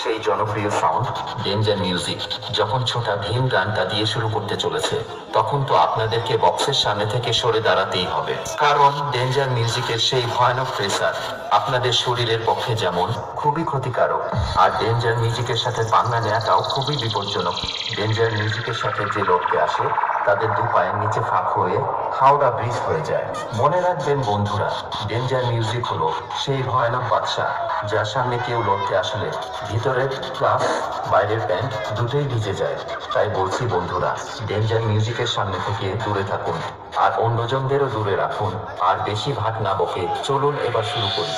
সেই জনপ্রিয় sound danger music. যখন ছোটা ভীম গানটা দিয়ে শুরু করতে চলেছে, তখন তো আপনাদেরকে বক্সের সামনে থেকে সরে দাঁড়াতেই হবে, কারণ ডেঞ্জার মিউজিকের সেই ভয়ানক প্রেসার আপনাদের শরীরের পক্ষে যেমন খুবই ক্ষতিকারক, আর ডেঞ্জার মিউজিকের সাথে পাঙ্গা নেওয়াটাও খুবই বিপজ্জনক। ডেঞ্জার মিউজিকের সাথে যে লড়তে আসে, তাদের দু পায়ের নিচে ফাঁক হয়ে হাওড়া ব্রিজ হয়ে যায়। মনে রাখবেন বন্ধুরা, ডেঞ্জার মিউজিক হলো সেই ভয়ানক বাদশা, যার সামনে কেউ লড়তে আসলে ভিতরের ক্লাস বাইরের প্যান্ট দুটোই ভিজে যায়। তাই বলছি বন্ধুরা, ডেঞ্জার মিউজিকের সামনে থেকে দূরে থাকুন, আর অন্যজনদেরও দূরে রাখুন। আর বেশি ভাগ না বকে চলুন এবার শুরু করি।